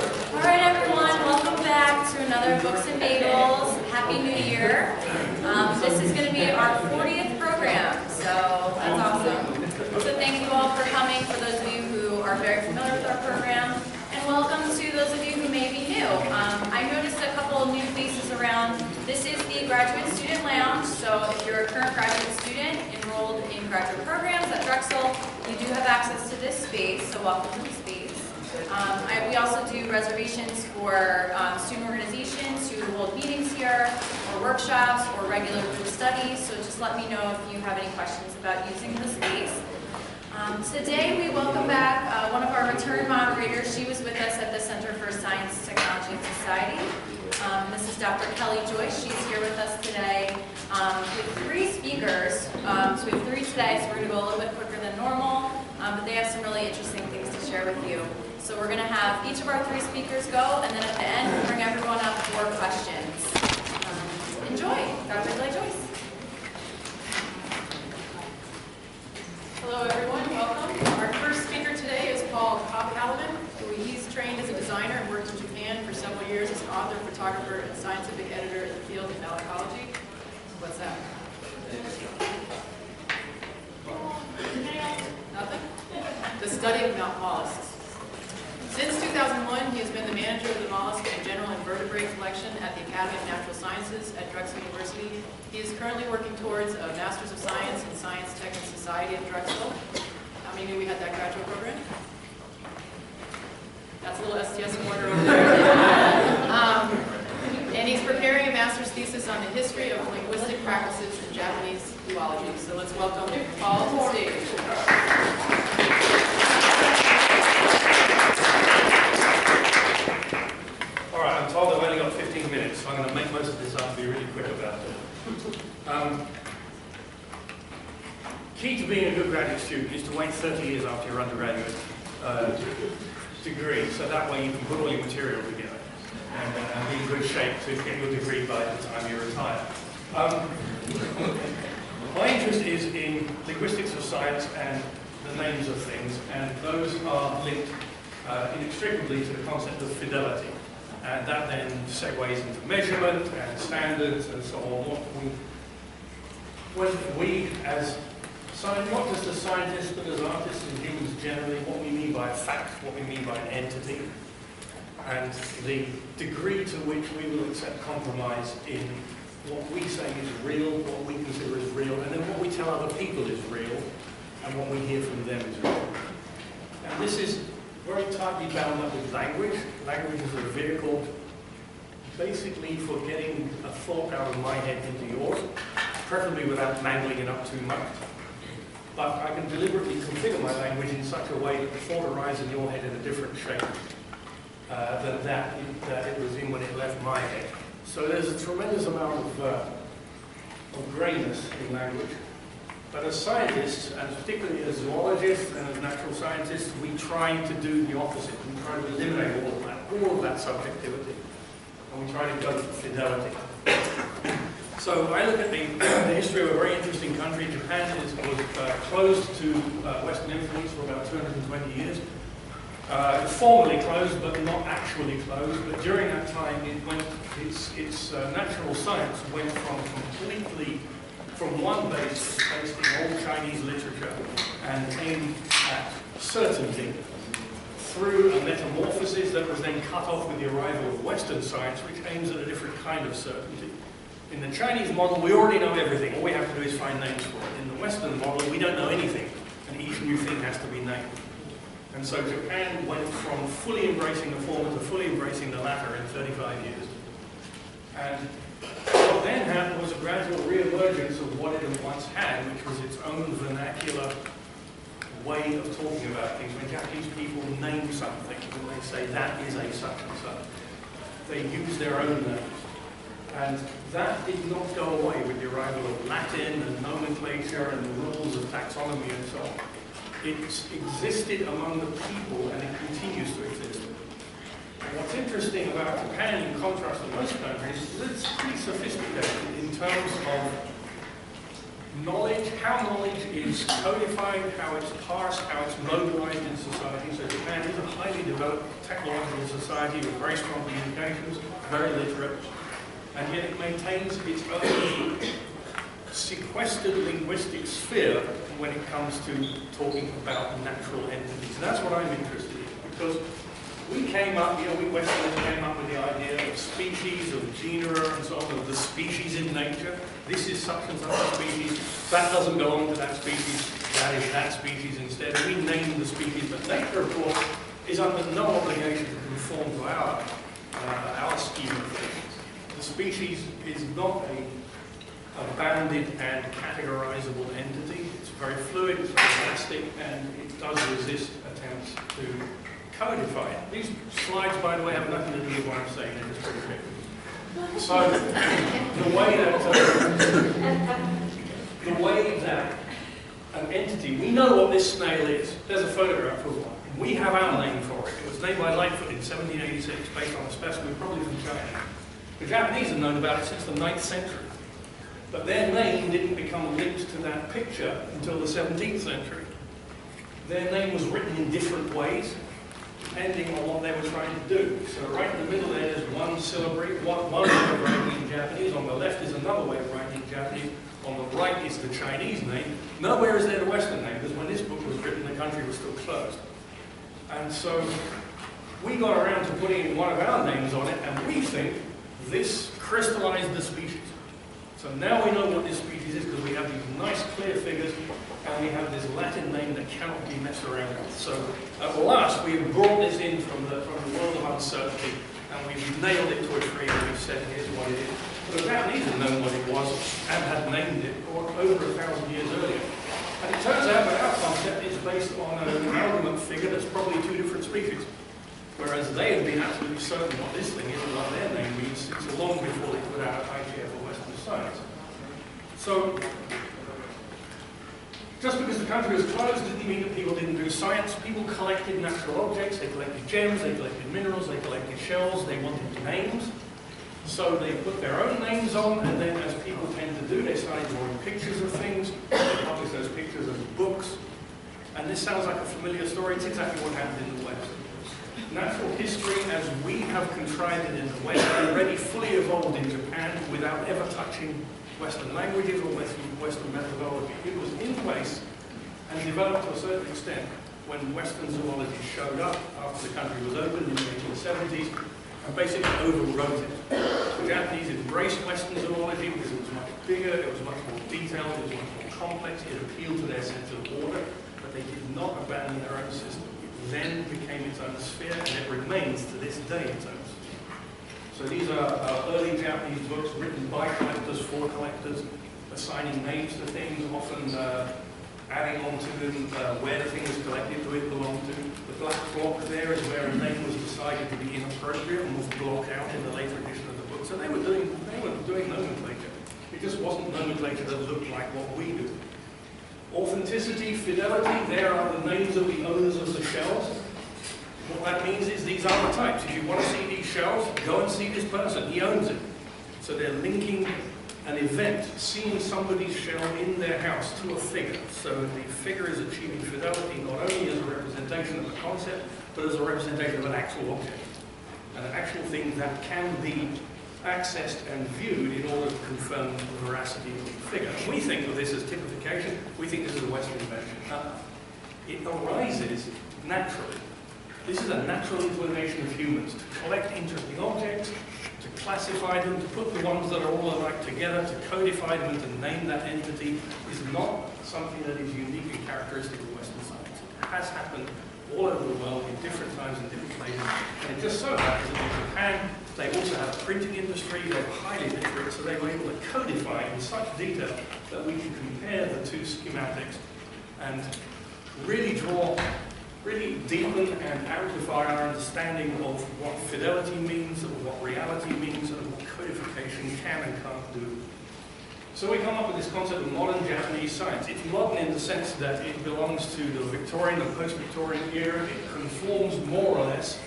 All right, everyone, welcome back to another Books and Bagels. Happy New Year. This is going to be our 40th program, so that's awesome. So thank you all for coming, for those of you who are very familiar with our program, and welcome to those of you who may be new. I noticed a couple of new faces around. This is the Graduate Student Lounge, so if you're a current graduate student enrolled in graduate programs at Drexel, you do have access to this space, so welcome to the space. We also do reservations for student organizations who hold meetings here, or workshops, or regular group studies, so just let me know if you have any questions about using the space. Today we welcome back one of our return moderators. She was with us at the Center for Science, Technology, and Society. This is Dr. Kelly Joyce. She's here with us today with three speakers. So we have three today, so we're going to go a little bit quicker than normal, but they have some really interesting things to share with you. So we're going to have each of our three speakers go, and then at the end we'll bring everyone up for questions. Enjoy. Dr. Kelly Joyce. Hello everyone, welcome. Our first speaker today is Paul Callomon. He's trained as a designer and worked in Japan for several years as an author, photographer, and scientific editor in the field of malacology. What's that? Nothing? The study of mollusks. Since 2001, he has been the manager of the mollusk and general invertebrate collection at the Academy of Natural Sciences at Drexel University. He is currently working towards a Master's of Science in Science, Tech, and Society at Drexel. How many knew we had that graduate program? That's a little STS order over there. And he's preparing a master's thesis on the history of linguistic practices in Japanese Zoology. So let's welcome Paul to the stage. All right, I'm told I've only got 15 minutes, so I'm going to make most of this up and be really quick about it. Key to being a good graduate student is to wait 30 years after your undergraduate degree, so that way you can put all your material together and be in good shape to get your degree by the time you retire. My interest is in linguistics of science and the names of things, and those are linked inextricably to the concept of fidelity. And that then segues into measurement and standards and so on. When we as scientists, not just as scientists, but as artists and humans generally, what we mean by a fact, what we mean by an entity, and the degree to which we will accept compromise in what we say is real, what we consider is real, and then what we tell other people is real, and what we hear from them is real. And this is very tightly bound up with language. Language is a vehicle basically for getting a thought out of my head into yours, preferably without mangling it up too much. But I can deliberately configure my language in such a way that the thought arises in your head in a different shape than that it was in when it left my head. So there's a tremendous amount of grayness in language. But as scientists, and particularly as zoologists and as natural scientists, we try to do the opposite. We try to eliminate all of that subjectivity, and we try to go for fidelity. So I look at the history of a very interesting country. Japan was closed to Western influence for about 220 years. Formally closed, but not actually closed. But during that time, its natural science went from one base based in old Chinese literature and aimed at certainty through a metamorphosis that was then cut off with the arrival of Western science, which aims at a different kind of certainty. In the Chinese model, we already know everything. All we have to do is find names for it. In the Western model, we don't know anything, and each new thing has to be named. And so Japan went from fully embracing the former to fully embracing the latter in 35 years. And what then happened was a gradual re-emergence of what it had once had, which was its own vernacular way of talking about things. When Japanese people name something, when they say that is a such and such, they use their own names. And that did not go away with the arrival of Latin and nomenclature and the rules of taxonomy and so on. It existed among the people, and it continues to exist. And what's interesting about Japan, in contrast to most countries, is it's pretty sophisticated in terms of knowledge, how knowledge is codified, how it's parsed, how it's mobilized in society. So Japan is a highly developed technological society with very strong communications, very literate, and yet it maintains its own sequestered linguistic sphere when it comes to talking about natural entities. And that's what I'm interested in, because we came up, we Westerners came up with the idea of species, of genera, and so on, of the species in nature. This is such and such a species. That doesn't belong to that species. That is that species instead. We name the species, but nature, of course, is under no obligation to conform to our scheme of things. The species is not a bounded and categorizable entity. It's very fluid, it's very plastic, and it does resist attempts to codify it. These slides, by the way, have nothing to do with what I'm saying. They're just pretty big. So the way that an entity, we know what this snail is. There's a photograph of one. We have our name for it. It was named by Lightfoot in 1786, based on a specimen probably from China. The Japanese have known about it since the 9th century. But their name didn't become linked to that picture until the 17th century. Their name was written in different ways, depending on what they were trying to do. So right in the middle there's one syllabary, one way of writing in Japanese. On the left is another way of writing in Japanese. On the right is the Chinese name. Nowhere is there the Western name, because when this book was written, the country was still closed. And so we got around to putting one of our names on it, and we think this crystallized the species. So now we know what this species is, because we have these nice clear figures, and we have this Latin name that cannot be messed around with. So at last we have brought this in from the world of uncertainty, and we've nailed it to a tree, and we've said here's what it is. But the Japanese had known what it was and had named it over 1,000 years earlier. And it turns out that our concept is based on an amalgamate figure that's probably two different species. Whereas they have been absolutely certain what this thing is and what their name means since long before they put out IGF or Western science. So, just because the country was closed didn't mean that people didn't do science. People collected natural objects, they collected gems, they collected minerals, they collected shells, they wanted names. So they put their own names on, and then as people tend to do, they started drawing pictures of things, they published those pictures as books. And this sounds like a familiar story. It's exactly what happened in the West. Natural history, as we have contrived it in the West, already fully evolved in Japan without ever touching Western languages or Western methodology. It was in place and developed to a certain extent when Western zoology showed up after the country was opened in the 1870s and basically overwrote it. The Japanese embraced Western zoology because it was much bigger, it was much more detailed, it was much more complex, it appealed to their sense of order, but they did not abandon their own system. Then became its own sphere, and it remains to this day its own sphere. So these are early Japanese books written by collectors for collectors, assigning names to things, often adding on to them where the thing was collected, who it belonged to. The black block there is where a name was decided to be inappropriate and was blocked out in the later edition of the book. So they were doing nomenclature. It just wasn't nomenclature that looked like what we do. Authenticity, fidelity, there are the names of the owners of the shells. What that means is these are the types. If you want to see these shells, go and see this person. He owns it. So they're linking an event, seeing somebody's shell in their house to a figure. So the figure is achieving fidelity not only as a representation of a concept, but as a representation of an actual object. An actual thing that can be accessed and viewed in order to confirm the veracity of the figure. And we think of this as typification. We think this is a Western invention. It arises naturally. This is a natural inclination of humans to collect interesting objects, to classify them, to put the ones that are all alike together, to codify them, and to name that entity is not something that is unique and characteristic of Western science. It has happened all over the world in different times and different places. And it just so happens that in Japan, they also have a printing industry, they were highly literate, so they were able to codify in such detail that we can compare the two schematics and really deepen and amplify our understanding of what fidelity means, of what reality means, and what codification can and can't do. So we come up with this concept of modern Japanese science. It's modern in the sense that it belongs to the Victorian and post-Victorian era. It conforms more or less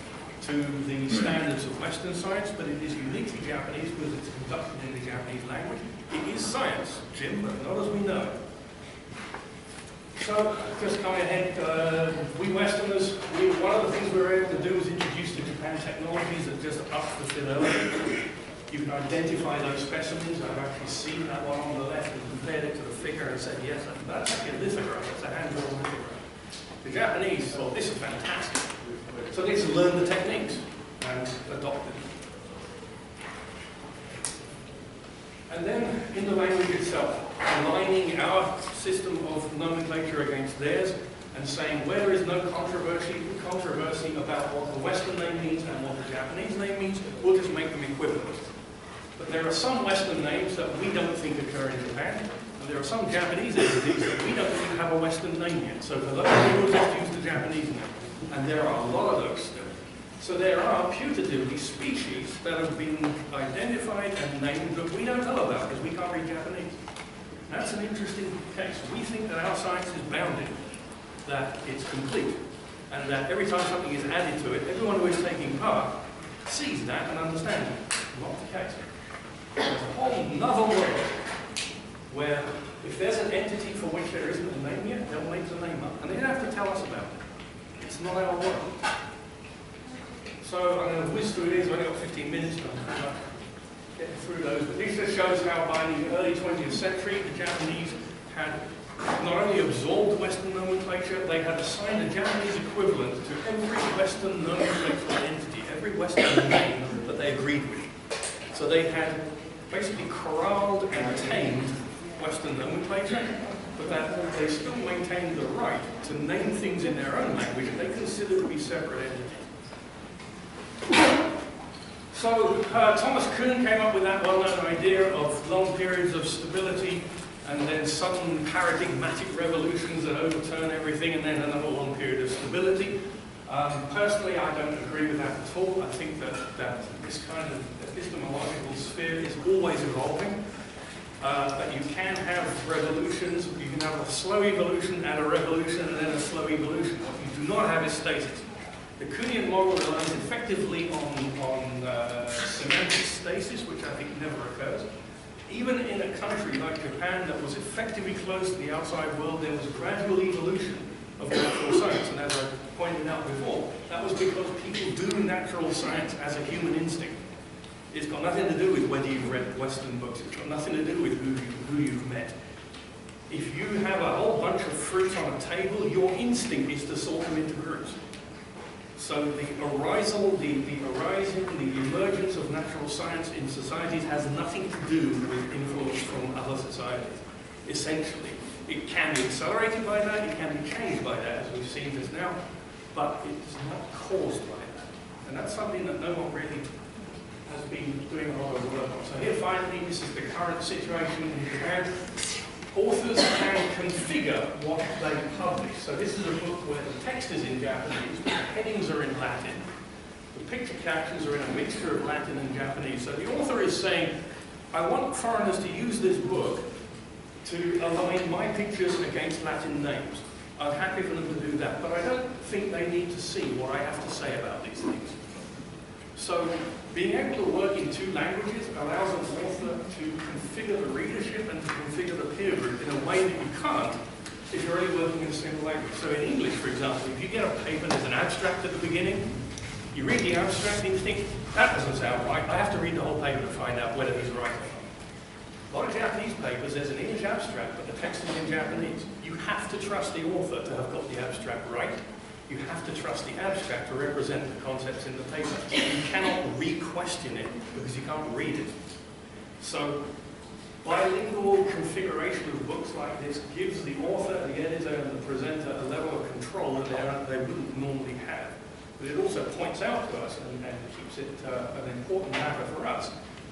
to the standards of Western Western science, but it is uniquely Japanese because it's conducted in the Japanese language. It is science, Jim, but not as we know it. So, just going ahead, we Westerners, one of the things we were able to do was introduce to Japan technologies that just upped the fidelity. You can identify those specimens. I've actually seen that one on the left and compared it to the figure and said, yes, that's actually a lithograph, that's a hand-drawn lithograph. The Japanese thought, this is fantastic. So they just learned the techniques and adopted them. And then, in the language itself, aligning our system of nomenclature against theirs and saying where there is no controversy about what the Western name means and what the Japanese name means, we'll just make them equivalent. But there are some Western names that we don't think occur in Japan, and there are some Japanese entities that we don't think have a Western name yet. So for those, we will just use the Japanese name. And there are a lot of those still. So there are putatively species that have been identified and named that we don't know about because we can't read Japanese. That's an interesting case. We think that our science is bounded, that it's complete, and that every time something is added to it, everyone who is taking part sees that and understands it. Not the case. There's a whole other world where if there's an entity for which there isn't a name yet, they'll make the name up. And they don't have to tell us about it. It's not our world. So I'm going to whiz through these. I've only got 15 minutes to get through those. But this just shows how by the early 20th century, the Japanese had not only absorbed Western nomenclature, they had assigned a Japanese equivalent to every Western nomenclature entity, every Western name that they agreed with. So they had basically corralled and tamed Western nomenclature, but that they still maintained the right to name things in their own language that they considered to be separate entities. So Thomas Kuhn came up with that well-known idea of long periods of stability and then sudden paradigmatic revolutions that overturn everything and then another long period of stability. Personally, I don't agree with that at all. I think that this kind of epistemological sphere is always evolving. That you can have revolutions, you can have a slow evolution and a revolution and then a slow evolution. What you do not have is stasis. The Kuhnian model relies effectively on semantic stasis, which I think never occurs. Even in a country like Japan that was effectively closed to the outside world, there was a gradual evolution of natural science. And as I pointed out before, that was because people do natural science as a human instinct. It's got nothing to do with whether you've read Western books. It's got nothing to do with who you've met. If you have a whole bunch of fruit on a table, your instinct is to sort them into groups. So the arisal, the emergence of natural science in societies has nothing to do with influence from other societies. Essentially, it can be accelerated by that, it can be changed by that, as we've seen just now, but it's not caused by that. And that's something that no one really has been doing a lot of work on. So here finally, this is the current situation in Japan. Authors can configure what they publish. So this is a book where the text is in Japanese, but the headings are in Latin. The picture captions are in a mixture of Latin and Japanese. So the author is saying, I want foreigners to use this book to align my pictures against Latin names. I'm happy for them to do that, but I don't think they need to see what I have to say about these things. So being able to work in two languages allows an author to configure the readership and to configure the peer group in a way that you can't if you're only working in a single language. So in English, for example, if you get a paper and there's an abstract at the beginning, you read the abstract and you think, that doesn't sound right. I have to read the whole paper to find out whether he's right or not. A lot of Japanese papers, there's an English abstract, but the text is in Japanese. You have to trust the author to have got the abstract right. You have to trust the abstract to represent the concepts in the paper. You cannot re-question it because you can't read it. So bilingual configuration of books like this gives the author, the editor, and the presenter a level of control that they wouldn't normally have. But it also points out to us, and keeps it an important matter for us,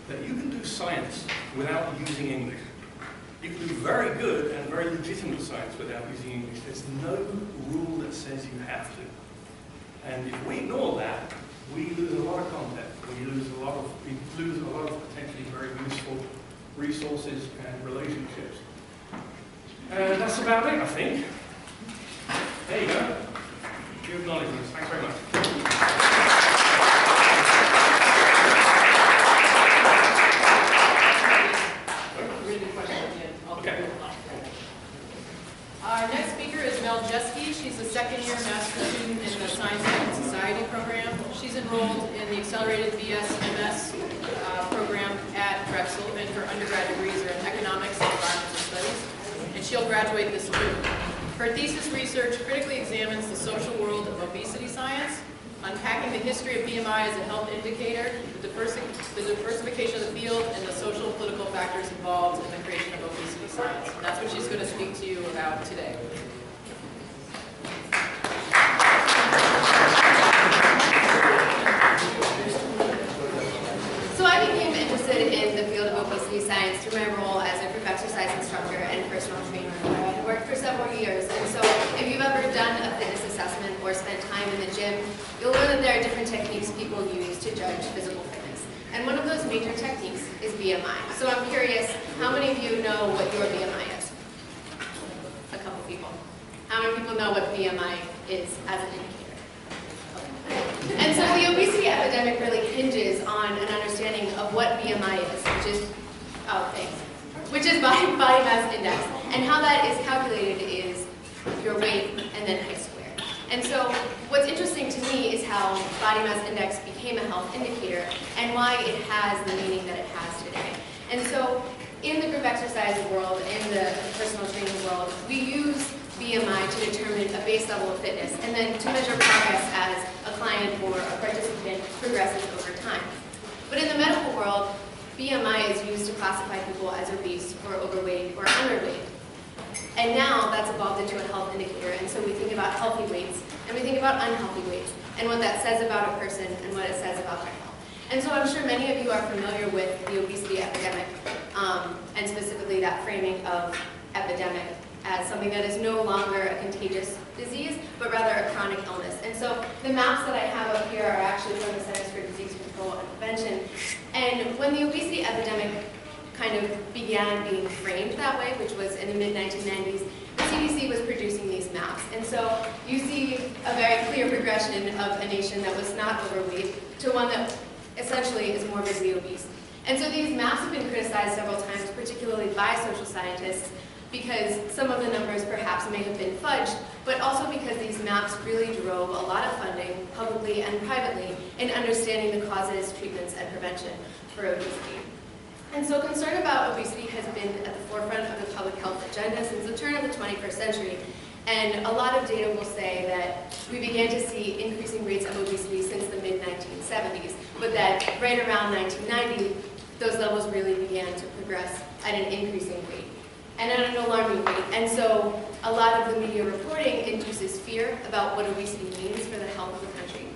that you can do science without using English. You can do very good and very legitimate science without using English. There's no rule that says you have to. And if we ignore that, we lose a lot of content. We lose a lot of potentially very useful resources and relationships. And that's about it, I think. There you go. Few acknowledgements. Thanks very much. in the accelerated BS/MS program at Drexel, and her undergrad degrees are in economics and environmental studies, and she'll graduate this June. Her thesis research critically examines the social world of obesity science, unpacking the history of BMI as a health indicator, the diversification of the field, and the social and political factors involved in the creation of obesity science. And that's what she's going to speak to you about today. So I became interested in the field of obesity science through my role as a group exercise instructor and personal trainer, where I had worked for several years. And so if you've ever done a fitness assessment or spent time in the gym, you'll learn that there are different techniques people use to judge physical fitness. And one of those major techniques is BMI. So I'm curious, how many of you know what your BMI is? A couple people. How many people know what BMI is as an indicator? And so the obesity epidemic really hinges on an understanding of what BMI is, which is body mass index. And how that is calculated is your weight and then height squared. And so what's interesting to me is how body mass index became a health indicator and why it has the meaning that it has today. And so in the group exercise world, in the personal training world, we use BMI to determine a base level of fitness and then to measure progress as a client or a participant progresses over time. But in the medical world, BMI is used to classify people as obese or overweight or underweight. And now that's evolved into a health indicator, and so we think about healthy weights and we think about unhealthy weights and what that says about a person and what it says about their health. And so I'm sure many of you are familiar with the obesity epidemic and specifically that framing of epidemic as something that is no longer a contagious disease, but rather a chronic illness. And so the maps that I have up here are actually from the Centers for Disease Control and Prevention. And when the obesity epidemic kind of began being framed that way, which was in the mid-1990s, the CDC was producing these maps. And so you see a very clear progression of a nation that was not overweight to one that essentially is morbidly obese. And so these maps have been criticized several times, particularly by social scientists, because some of the numbers perhaps may have been fudged, but also because these maps really drove a lot of funding, publicly and privately, in understanding the causes, treatments, and prevention for obesity. And so concern about obesity has been at the forefront of the public health agenda since the turn of the 21st century. And a lot of data will say that we began to see increasing rates of obesity since the mid-1970s, but that right around 1990, those levels really began to progress at an increasing rate and at an alarming rate. And so a lot of the media reporting induces fear about what obesity means for the health of the country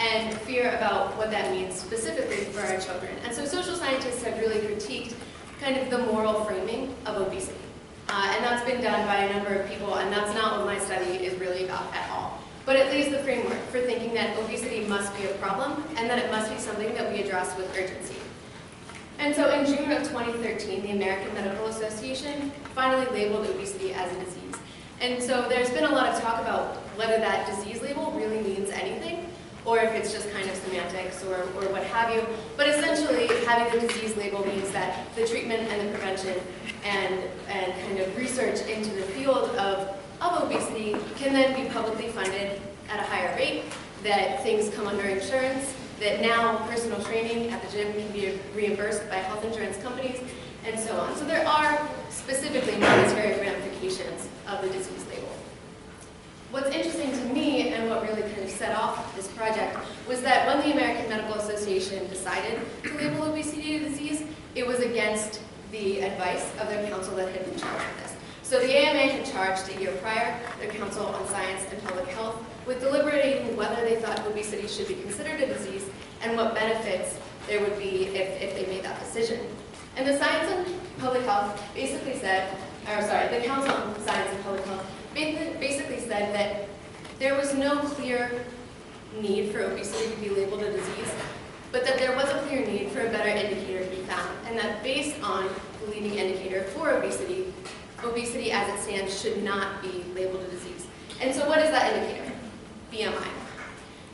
and fear about what that means specifically for our children. And so social scientists have really critiqued kind of the moral framing of obesity. And that's been done by a number of people, and that's not what my study is really about at all. But it lays the framework for thinking that obesity must be a problem and that it must be something that we address with urgency. And so in June of 2013, the American Medical Association finally labeled obesity as a disease. And so there's been a lot of talk about whether that disease label really means anything, or if it's just kind of semantics or what have you. But essentially, having the disease label means that the treatment and the prevention and kind of research into the field of obesity can then be publicly funded at a higher rate, that things come under insurance, that now personal training at the gym can be reimbursed by health insurance companies, and so on. So there are specifically monetary ramifications of the disease label. What's interesting to me, and what really kind of set off this project, was that when the American Medical Association decided to label obesity a disease, it was against the advice of their council that had been charged with this. So the AMA had charged a year prior their Council on Science and Public Health with deliberating whether they thought obesity should be considered a disease and what benefits there would be if they made that decision. And the Science and Public Health basically said, the Council on Science and Public Health basically said that there was no clear need for obesity to be labeled a disease, but that there was a clear need for a better indicator to be found, and that based on the leading indicator for obesity, obesity as it stands should not be labeled a disease. And so what is that indicator? BMI.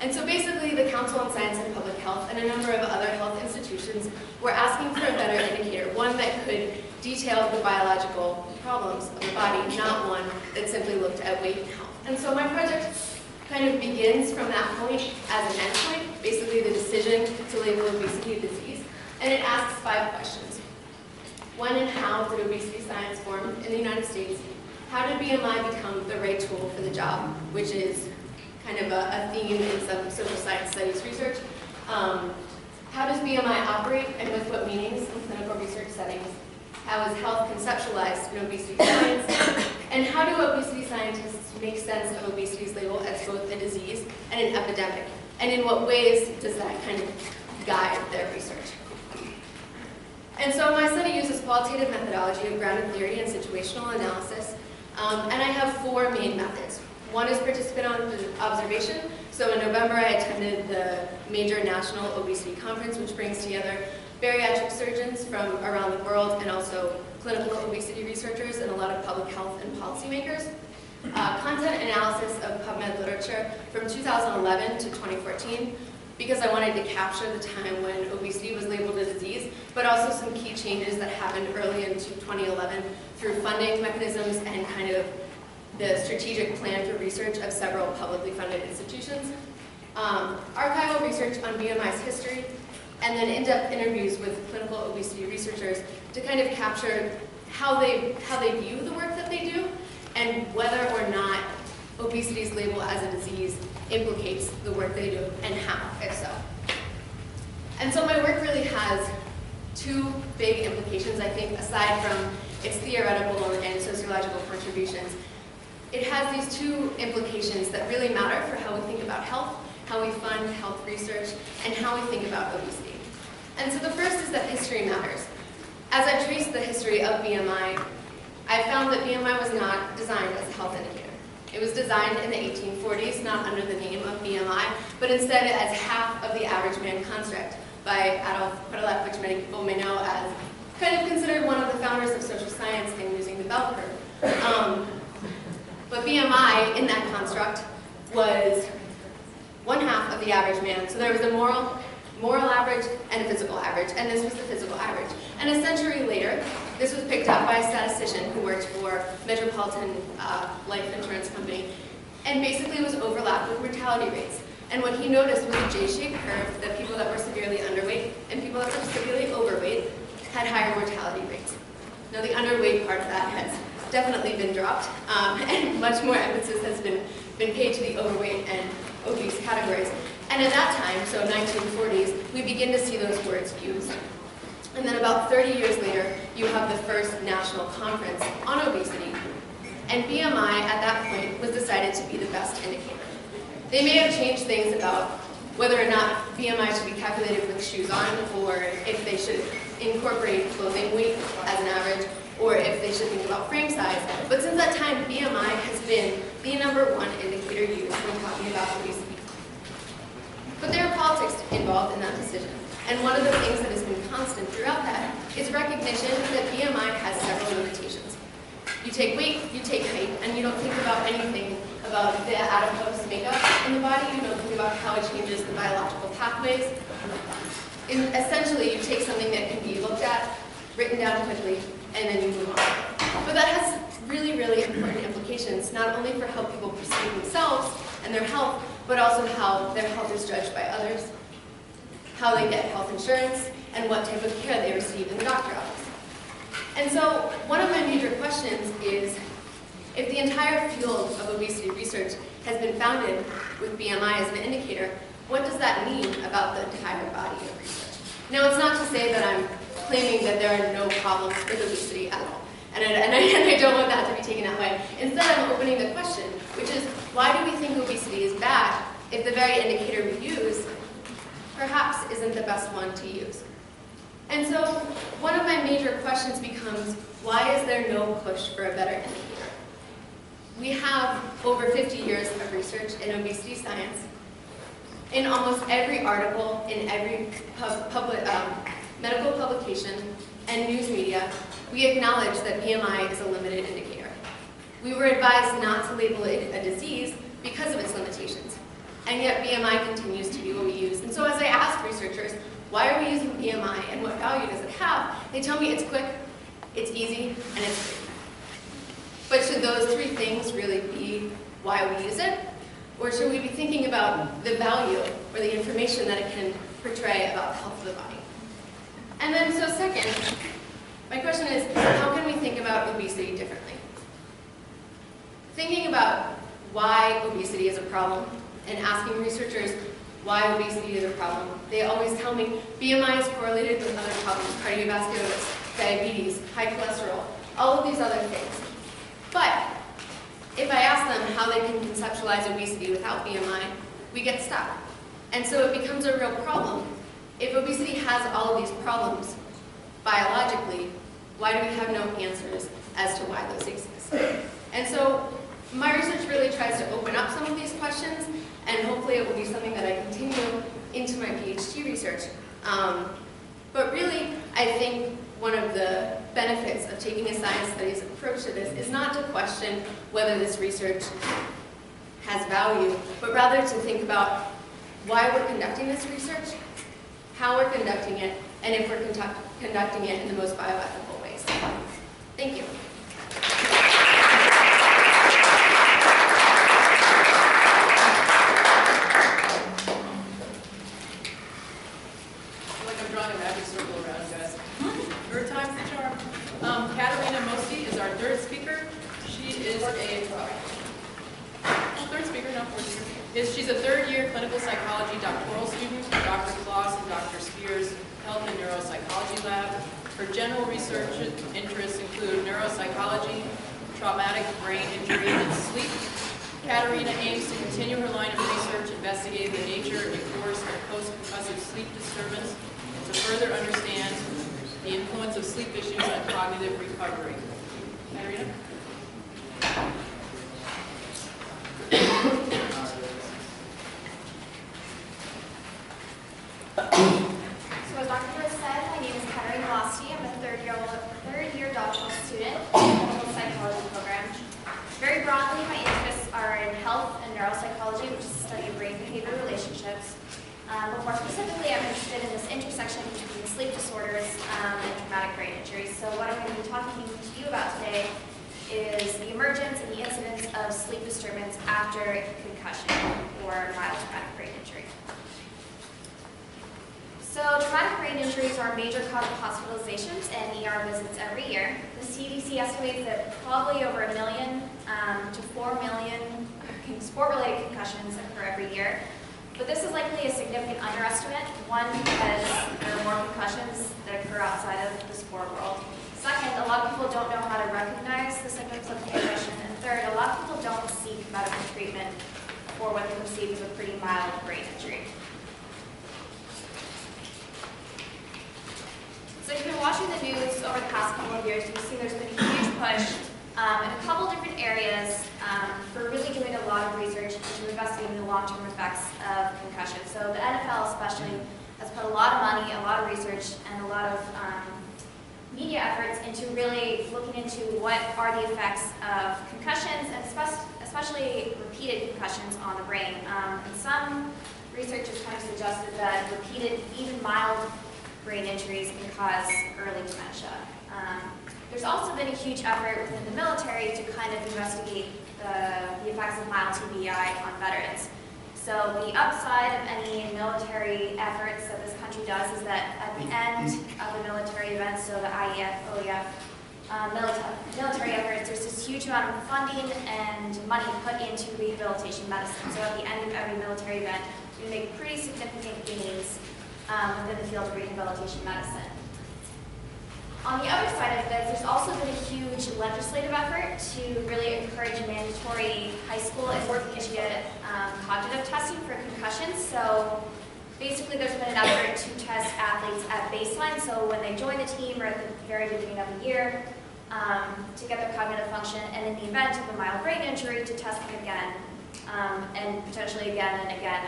And so basically the Council on Science and Public Health and a number of other health institutions were asking for a better indicator, one that could detail the biological problems of the body, not one that simply looked at weight and health. And so my project kind of begins from that point as an endpoint, basically the decision to label obesity a disease, and it asks 5 questions. When and how did obesity science form in the United States? How did BMI become the right tool for the job, which is kind of a theme in some social science studies research? How does BMI operate, and with what meanings in clinical research settings? How is health conceptualized in obesity science? And how do obesity scientists make sense of obesity's label as both a disease and an epidemic? And in what ways does that kind of guide their research? And so my study uses qualitative methodology of grounded theory and situational analysis. And I have 4 main methods. One is participant observation. So in November, I attended the major national obesity conference, which brings together bariatric surgeons from around the world and also clinical obesity researchers and a lot of public health and policymakers. Content analysis of PubMed literature from 2011 to 2014, because I wanted to capture the time when obesity was labeled a disease, but also some key changes that happened early into 2011 through funding mechanisms and kind of the strategic plan for research of several publicly funded institutions. Archival research on BMI's history, and then in-depth interviews with clinical obesity researchers to kind of capture how they view the work that they do and whether or not obesity's label as a disease implicates the work they do and how, if so. And so my work really has 2 big implications, I think, aside from its theoretical and sociological contributions. It has these 2 implications that really matter for how we think about health, how we fund health research, and how we think about obesity. And so the first is that history matters. As I traced the history of BMI, I found that BMI was not designed as a health indicator. It was designed in the 1840s, not under the name of BMI, but instead as half of the average man construct by Adolf Quetelet, which many people may know as kind of considered one of the founders of social science in using the bell curve. But BMI in that construct was 1/2 of the average man. So there was a moral average and a physical average, and this was the physical average. And a century later, this was picked up by a statistician who worked for Metropolitan Life Insurance Company, and basically was overlapped with mortality rates. And what he noticed was a J-shaped curve that people that were severely underweight and people that were severely overweight had higher mortality rates. Now the underweight part of that has definitely been dropped, and much more emphasis has been paid to the overweight and obese categories. And at that time, so 1940s, we begin to see those words used. And then about 30 years later, you have the first national conference on obesity. And BMI at that point was decided to be the best indicator. They may have changed things about whether or not BMI should be calculated with shoes on, or if they should incorporate clothing weight as an average, or if they should think about frame size. But since that time, BMI has been the #1 indicator used when talking about obesity. But there are politics involved in that decision. And one of the things that has been constant throughout that is recognition that BMI has several limitations. You take weight, you take height, and you don't think about anything about the adipose makeup in the body. You don't think about how it changes the biological pathways. Essentially, you take something that can be looked at, written down quickly, and then you move on. But that has really, really important implications, not only for how people perceive themselves and their health, but also how their health is judged by others, how they get health insurance, and what type of care they receive in the doctor's office. And so one of my major questions is, if the entire field of obesity research has been founded with BMI as an indicator, what does that mean about the entire body of research? Now, it's not to say that I'm claiming that there are no problems with obesity at all. And I don't want that to be taken that way. Instead, I'm opening the question, which is, why do we think obesity is bad if the very indicator we use perhaps isn't the best one to use? And so one of my major questions becomes, why is there no push for a better indicator? We have over 50 years of research in obesity science. In almost every article, in every medical publication and news media, we acknowledge that BMI is a limited indicator. We were advised not to label it a disease because of its limitations. And yet BMI continues to be what we use. And so as I ask researchers, why are we using BMI and what value does it have? They tell me it's quick, it's easy, and it's free. But should those 3 things really be why we use it? Or should we be thinking about the value or the information that it can portray about the health of the body? And then, so second, my question is, how can we think about obesity differently? Thinking about why obesity is a problem and asking researchers why obesity is a problem, they always tell me BMI is correlated with other problems, cardiovascular risk, diabetes, high cholesterol, all of these other things. But if I ask them how they can conceptualize obesity without BMI, we get stuck. And so it becomes a real problem. If obesity has all of these problems biologically, why do we have no answers as to why those exist? And so my research really tries to open up some of these questions, and hopefully it will be something that I continue into my PhD research. But really, I think one of the benefits of taking a science studies approach to this is not to question whether this research has value, but rather to think about why we're conducting this research, how we're conducting it, and if we're conducting it in the most bioethical ways. Thank you. Caterina Mosti is our third speaker. She is she's a third-year clinical psychology doctoral student at Dr. Kloss and Dr. Spears' Health and Neuropsychology Lab. Her general research interests include neuropsychology, traumatic brain injury, and sleep. Caterina aims to continue her line of research investigating the nature and course of post-concussive sleep disturbance and to further understand the influence of sleep issues on cognitive recovery. Caterina? So as Dr. Lewis said, my name is Caterina Mosti. I'm a third-year doctoral student in the clinical psychology program. Very broadly, my interests are in health and neuropsychology, which is the study of brain-behavior relationships. But more specifically, I'm interested in this intersection between sleep disorders and traumatic brain injuries. So what I'm going to be talking to you about today is the emergence and the incidence of sleep disturbance after concussion or mild traumatic brain injury. So traumatic brain injuries are a major cause of hospitalizations and ER visits every year. The CDC estimates that probably over 1 million to 4 million sport-related concussions occur every year. But this is likely a significant underestimate, one, because there are more concussions that occur outside of the sport world. Second, a lot of people don't know how to recognize the symptoms of concussion. And third, a lot of people don't seek medical treatment for what they perceive as a pretty mild brain injury. So if you've been watching the news over the past couple of years, you've seen there's been a huge push in a couple different areas for really doing a lot of research into investigating the long-term effects of concussion. So the NFL especially has put a lot of money, a lot of research, and a lot of media efforts into really looking into what are the effects of concussions, and especially repeated concussions on the brain. And some researchers kind of suggested that repeated, even mild brain injuries can cause early dementia. There's also been a huge effort within the military to kind of investigate the effects of mild TBI on veterans. So the upside of any military efforts that this country does is that at the end of the military events, so the IEF, OEF, military efforts, there's this huge amount of funding and money put into rehabilitation medicine. So at the end of every military event, we make pretty significant gains within the field of rehabilitation medicine. On the other side of this, there's also been a huge legislative effort to really encourage mandatory high school and intermediate cognitive testing for concussions. So basically there's been an effort to test athletes at baseline, so when they join the team or at the very beginning of the year, to get their cognitive function, and in the event of a mild brain injury, to test them again, and potentially again and again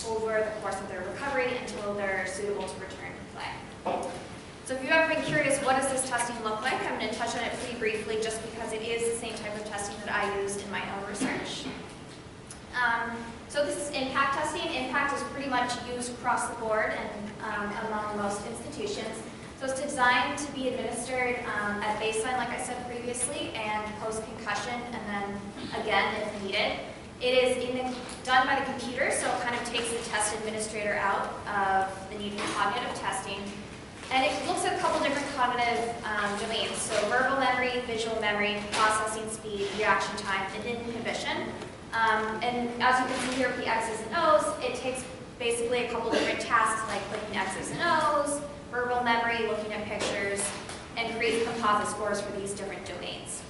over the course of their recovery until they're suitable to return to play. So if you've ever been curious, what does this testing look like? I'm going to touch on it pretty briefly just because it is the same type of testing that I used in my own research. So this is impact testing. Impact is pretty much used across the board and among most institutions. So it's designed to be administered at baseline, like I said previously, and post-concussion, and then again if needed. It is done by the computer, so it kind of takes the test administrator out of the need for cognitive testing. And it looks at a couple different cognitive domains, so verbal memory, visual memory, processing speed, reaction time, and inhibition. And as you can see here with the X's and O's, it takes basically a couple different tasks like clicking X's and O's, verbal memory, looking at pictures, and creates composite scores for these different domains.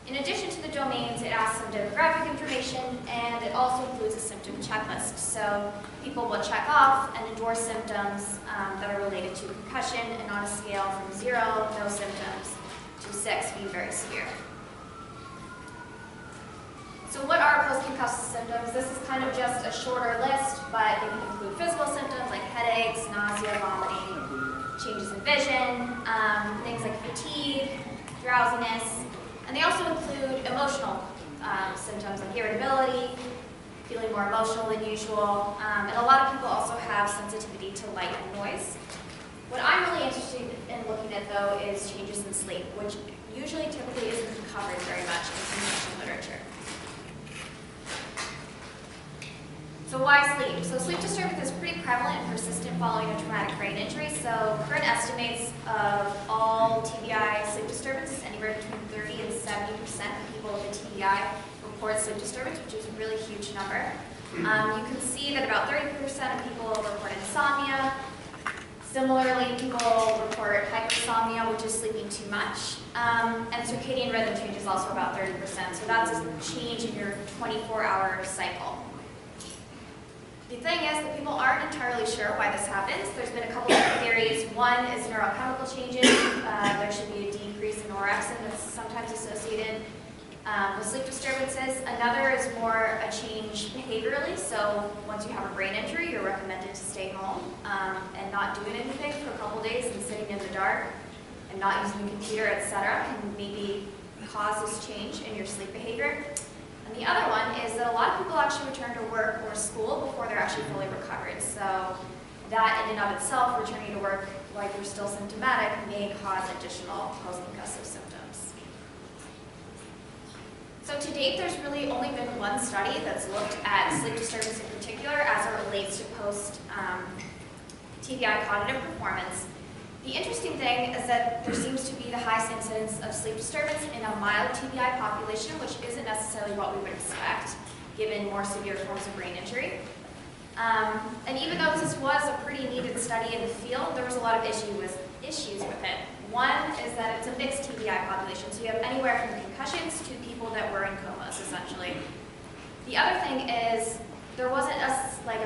In addition to the domains, it asks some demographic information, and it also includes a symptom checklist. So people will check off and endorse symptoms that are related to concussion, and on a scale from 0, no symptoms, to 6, being very severe. So what are post-concussive symptoms? This is kind of just a shorter list, but it can include physical symptoms like headaches, nausea, vomiting, changes in vision, things like fatigue, drowsiness, and they also include emotional symptoms like irritability, feeling more emotional than usual, and a lot of people also have sensitivity to light and noise. What I'm really interested in looking at, though, is changes in sleep, which usually typically isn't covered very much in concussion literature. So why sleep? So sleep disturbance is pretty prevalent and persistent following a traumatic brain injury. So current estimates of all TBI sleep disturbance is anywhere between 30 and 70% of people with a TBI report sleep disturbance, which is a really huge number. You can see that about 30% of people report insomnia. Similarly, people report hypersomnia, which is sleeping too much. And circadian rhythm change is also about 30%. So that's a change in your 24-hour cycle. The thing is that people aren't entirely sure why this happens. There's been a couple of theories. One is neurochemical changes. There should be a decrease in orexin that's sometimes associated with sleep disturbances. Another is more a change behaviorally. So once you have a brain injury, you're recommended to stay home and not doing anything for a couple days and sitting in the dark and not using the computer, etc. can maybe cause this change in your sleep behavior. And the other one is that a lot of people actually return to work or school before they're actually fully recovered. So that in and of itself, returning to work like you're still symptomatic, may cause additional post-concussive symptoms. So to date, there's really only been one study that's looked at sleep disturbance in particular as it relates to post-TBI cognitive performance. The interesting thing is that there seems to be the highest incidence of sleep disturbance in a mild TBI population, which isn't necessarily what we would expect, given more severe forms of brain injury. And even though this was a pretty needed study in the field, there was a lot of issues with it. One is that it's a mixed TBI population, so you have anywhere from concussions to people that were in comas, essentially. The other thing is there wasn't a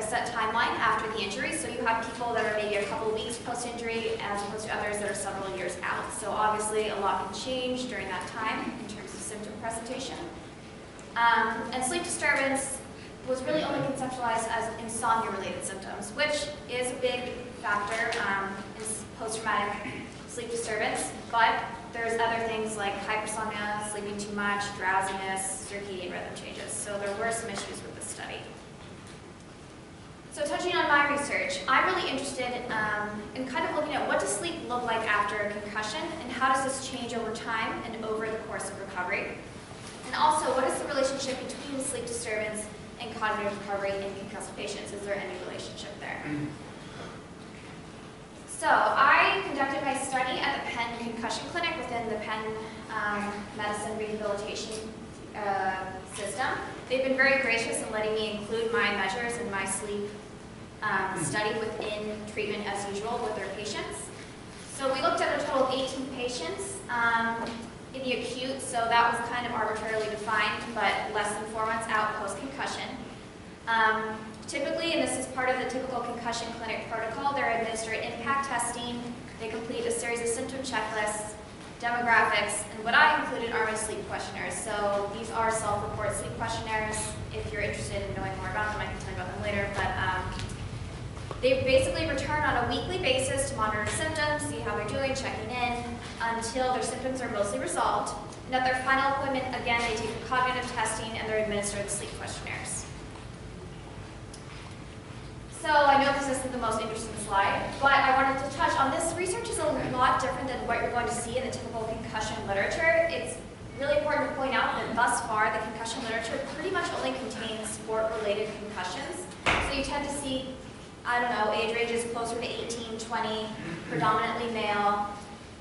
set timeline after the injury, so you have people that are maybe a couple of weeks post-injury as opposed to others that are several years out. So obviously a lot can change during that time in terms of symptom presentation. And sleep disturbance was really only conceptualized as insomnia-related symptoms, which is a big factor in post-traumatic sleep disturbance, but there's other things like hypersomnia, sleeping too much, drowsiness, circadian rhythm changes. So there were some issues with this study. So touching on my research, I'm really interested in kind of looking at what does sleep look like after a concussion, and how does this change over time and over the course of recovery? And also, what is the relationship between sleep disturbance and cognitive recovery in concussive patients? Is there any relationship there? So I conducted my study at the Penn Concussion Clinic within the Penn Medicine Rehabilitation System. They've been very gracious in letting me include my measures in my sleep study within treatment as usual with their patients. So we looked at a total of 18 patients in the acute, so that was kind of arbitrarily defined, but less than 4 months out post-concussion. Typically, and this is part of the typical concussion clinic protocol, they're administered impact testing, they complete a series of symptom checklists, demographics, and what I included are my sleep questionnaires. So these are self-report sleep questionnaires. If you're interested in knowing more about them, I can tell you about them later. But they basically return on a weekly basis to monitor symptoms, see how they're doing, checking in, until their symptoms are mostly resolved. And at their final appointment, again, they take the cognitive testing and they're administered the sleep questionnaires. So I know this isn't the most interesting slide, but I wanted to touch on this. Research is a lot different than what you're going to see in the typical concussion literature. It's really important to point out that thus far, the concussion literature pretty much only contains related concussions. So you tend to see, I don't know, age ranges closer to 18, 20, predominantly male.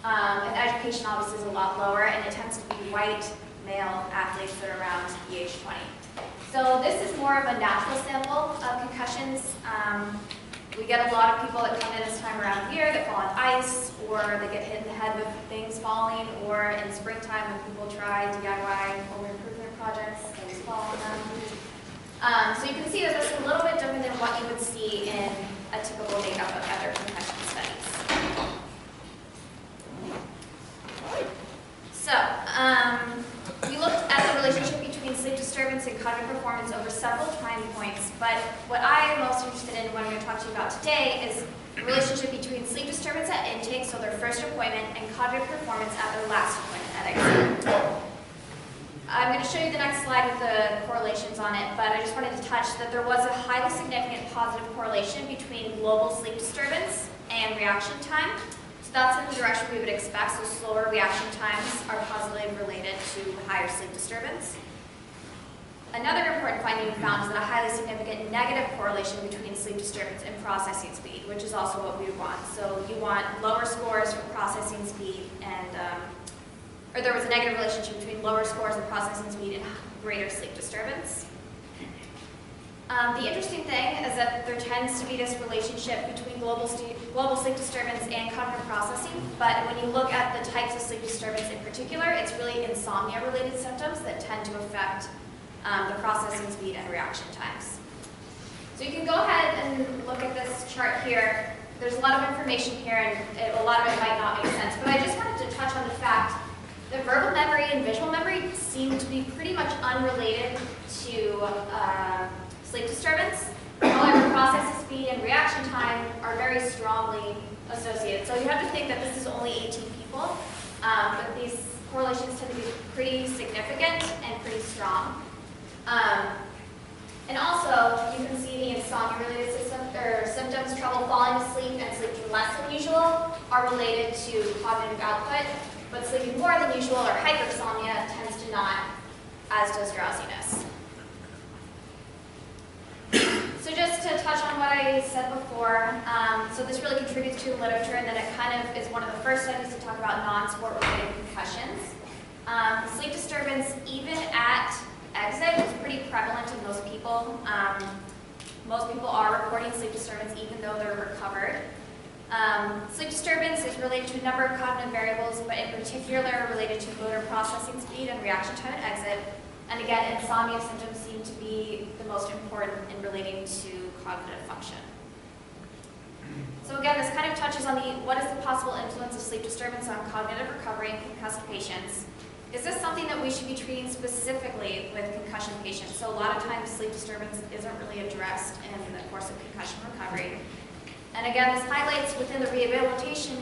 And education obviously is a lot lower, and it tends to be white male athletes that are around the age 20. So this is more of a natural sample of concussions. We get a lot of people that come in this time around year that fall on ice, or they get hit in the head with things falling, or in springtime when people try DIY home improvement projects, things fall on them. So you can see that this is a little bit different than what you would see in a typical makeup of other concussion studies. So, we looked at the relationship between sleep disturbance and cognitive performance over several time points, but what I am most interested in, what I'm going to talk to you about today, is the relationship between sleep disturbance at intake, so their first appointment, and cognitive performance at their last appointment at exit. I'm going to show you the next slide with the correlations on it, but I just wanted to touch that there was a highly significant positive correlation between global sleep disturbance and reaction time. So that's in the direction we would expect, so slower reaction times are positively related to higher sleep disturbance. Another important finding we found is that a highly significant negative correlation between sleep disturbance and processing speed, which is also what we want. So you want lower scores for processing speed, and or there was a negative relationship between lower scores and processing speed and greater sleep disturbance. The interesting thing is that there tends to be this relationship between global sleep disturbance and cognitive processing, but when you look at the types of sleep disturbance in particular, it's really insomnia-related symptoms that tend to affect the processing speed and reaction times. So you can go ahead and look at this chart here. There's a lot of information here, and a lot of it might not make sense, but I just wanted to touch on the fact that verbal memory and visual memory seem to be pretty much unrelated to sleep disturbance. However, processing speed and reaction time are very strongly associated. So you have to think that this is only 18 people, but these correlations tend to be pretty significant and pretty strong. And also, you can see the insomnia-related symptoms, trouble falling asleep and sleeping less than usual, are related to cognitive output, but sleeping more than usual or hypersomnia tends to not, as does drowsiness. So just to touch on what I said before, so this really contributes to the literature, and then it kind of is one of the first studies to talk about non-sport related concussions. Sleep disturbance, even at exit, is pretty prevalent in most people. Most people are reporting sleep disturbance even though they're recovered. Sleep disturbance is related to a number of cognitive variables, but in particular related to motor processing speed and reaction time at exit. And again, insomnia symptoms seem to be the most important in relating to cognitive function. So again, this kind of touches on what is the possible influence of sleep disturbance on cognitive recovery in concussed patients. Is this something that we should be treating specifically with concussion patients? So a lot of times sleep disturbance isn't really addressed in the course of concussion recovery. And again, this highlights within the rehabilitation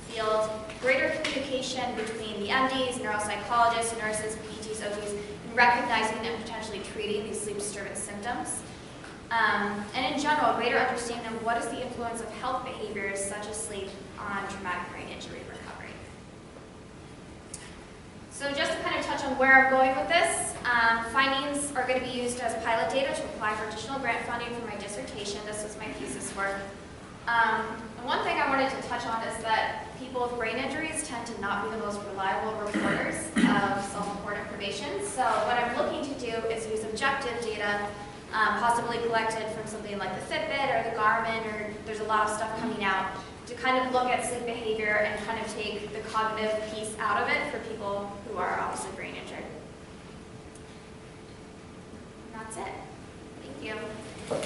field greater communication between the MDs, neuropsychologists, nurses, PTs, OTs, in recognizing and potentially treating these sleep disturbance symptoms. And in general, greater understanding of what is the influence of health behaviors such as sleep on traumatic brain injury recovery. So just to kind of touch on where I'm going with this, findings are going to be used as pilot data to apply for additional grant funding for my dissertation. This was my thesis work. And one thing I wanted to touch on is that people with brain injuries tend to not be the most reliable reporters of self-report information. So what I'm looking to do is use objective data, possibly collected from something like the Fitbit or the Garmin, or there's a lot of stuff coming out, to kind of look at sleep behavior and kind of take the cognitive piece out of it for people who are obviously brain injured. And that's it. Thank you. So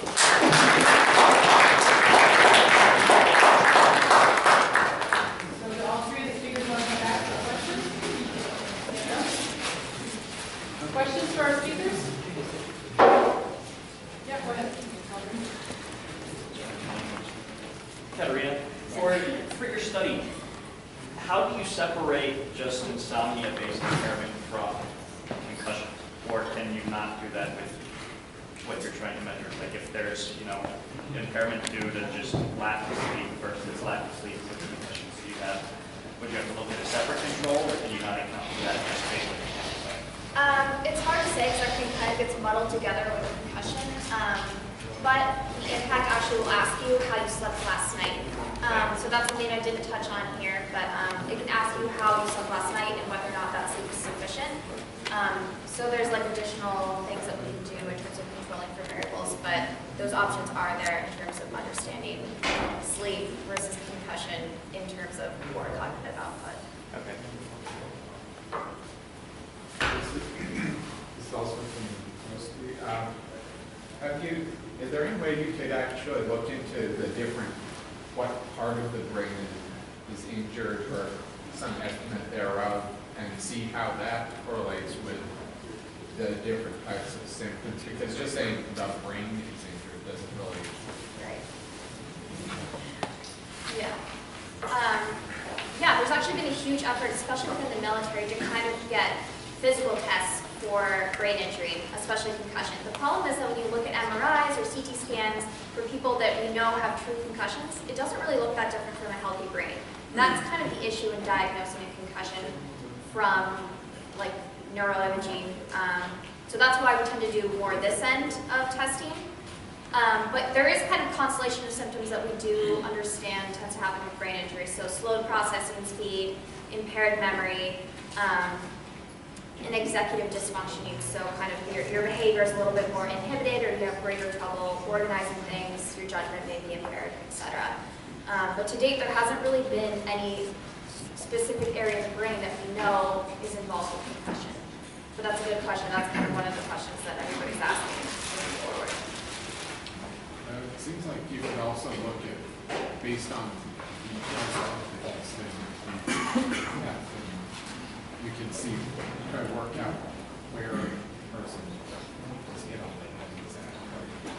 do all three of the speakers want to come back for questions? Yeah. Questions for our speakers? Yeah, go ahead. Caterina, for your study, how do you separate just insomnia-based impairment from concussion? Or can you not do that with what you're trying to measure? Like if there's, impairment due to just lack of sleep versus lack of sleep with the concussions would you have to look at a separate control, or can you not account for that just based on the It's hard to say because everything kind of gets muddled together with a concussion. But the impact actually will ask you how you slept last night. So that's something I didn't touch on here, but it can ask you how you slept last night and whether or not that sleep is sufficient. So there's like additional things that we can do in terms of controlling for variables, but those options are there in terms of understanding sleep versus concussion in terms of core cognitive output. Okay. This is also from Mosti. Is there any way you could actually look into the different, what part of the brain is injured or some estimate thereof, and see how that correlates with the different types of symptoms? Because just saying the brain is injured doesn't really... Right. Yeah. Yeah, there's actually been a huge effort, especially within the military, to kind of get physical tests for brain injury, especially concussion. The problem is that when you look at MRIs or CT scans for people that we know have true concussions, it doesn't really look that different from a healthy brain. And that's kind of the issue in diagnosing a concussion from like neuroimaging. So that's why we tend to do more this end of testing. But there is kind of constellation of symptoms that we do understand tends to happen with brain injury. So slowed processing speed, impaired memory, and executive dysfunctioning. So kind of your behavior is a little bit more inhibited, or you have greater trouble organizing things, your judgment may be impaired, etc. But to date, there hasn't really been any specific area of the brain that we know is involved with concussion. But that's a good question. That's kind of one of the questions that everybody's asking moving forward. It seems like you could also look at, based on details of the testing, you can see, try to work out where a person is hit on the head exactly.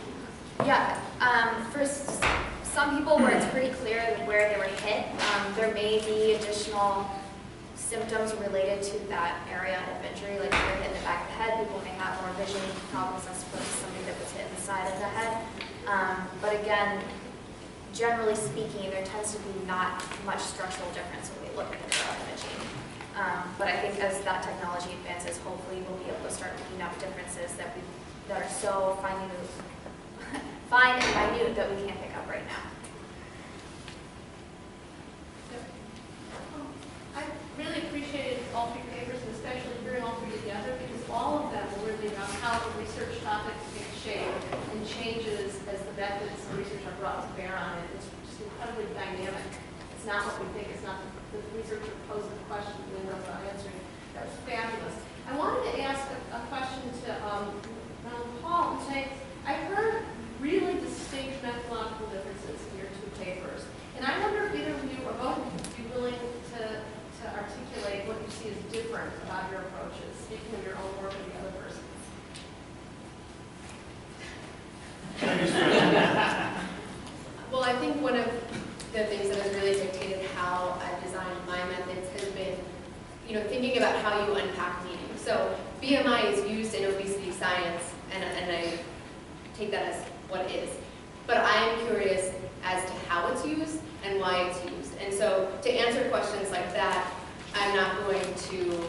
Yeah, for some people where it's pretty clear where they were hit, there may be additional symptoms related to that area of injury, like if they're hit in the back of the head, people may have more vision problems as opposed to somebody that was hit in the side of the head. But again, generally speaking, there tends to be not much structural difference when we look at the neuroimaging. But I think as that technology advances, hopefully we'll be able to start picking up differences that are so fine and minute that we can't pick up right now. I really appreciated all three papers, and especially hearing all three together, because all of them were really about how the research topics take shape and changes as the methods of research are brought to bear on it. It's just incredibly dynamic. It's not what we think. It's not the researcher posed the question and then goes on answering. That was fabulous. I wanted to ask a question to Paul and say, I heard really distinct methodological differences in your two papers. And I wonder if either of you or both of you would be willing to articulate what you see as different about your approaches, speaking of your own work and the other person's. Well, I think one of the things that has really dictated how I've designed my methods has been, thinking about how you unpack meaning. So BMI is used in obesity science, and I take that as what it is. But I am curious as to how it's used and why it's used. And so to answer questions like that, I'm not going to,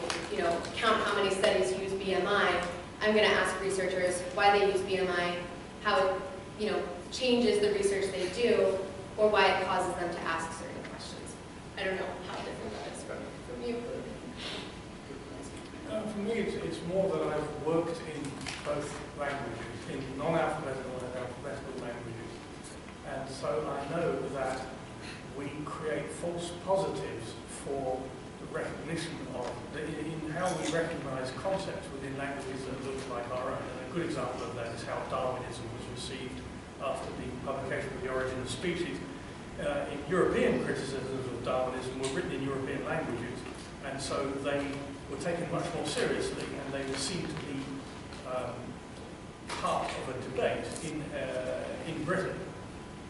count how many studies use BMI. I'm going to ask researchers why they use BMI, how it, changes the research they do, or why it causes them to ask certain questions. I don't know how different that is from you. For me, it's more that I've worked in both languages, in non-alphabetical and alphabetical languages. And so I know that we create false positives for the recognition of, in how we recognize concepts within languages that look like our own. And a good example of that is how Darwinism was received after the publication of The Origin of Species. In European criticisms of Darwinism were written in European languages, and so they were taken much more seriously, and they were seen to be part of a debate in Britain.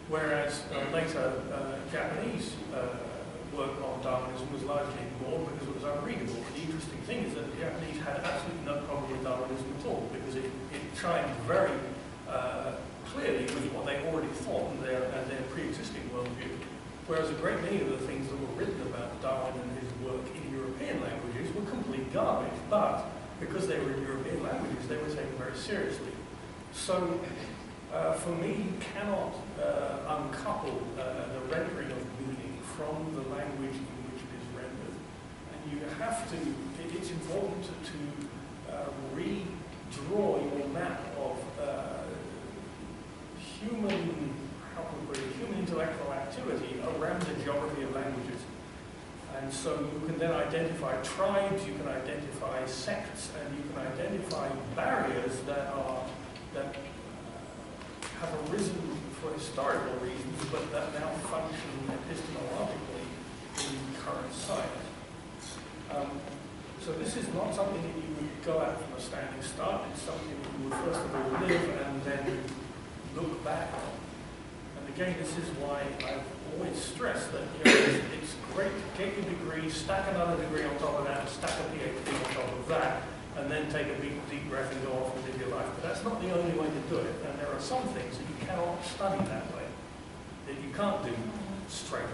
Whereas later Japanese work on Darwinism was largely ignored because it was unreadable. The interesting thing is that the Japanese had absolutely no problem with Darwinism at all, because it chimed very clearly with what they already thought and their pre-existing worldview. Whereas a great many of the things that were written about Darwin and his work in European languages were complete garbage. But because they were in European languages, they were taken very seriously. So, for me, you cannot uncouple the rendering of meaning from the language in which it is rendered. And you have to, it's important to redraw your map of human intellectual activity around the geography of languages. And so you can then identify tribes, you can identify sects, and you can identify barriers that have arisen for historical reasons, but that now function epistemologically in current science. So this is not something that you would go at from a standing start. It's something that you would first of all live and then look back on. And again, this is why I've always stressed that it's great to get your degree, stack another degree on top of that, stack a PhD on top of that, and then take a big deep breath and go off and live your life. But that's not the only way to do it. And there are some things that you cannot study that way, that you can't do straight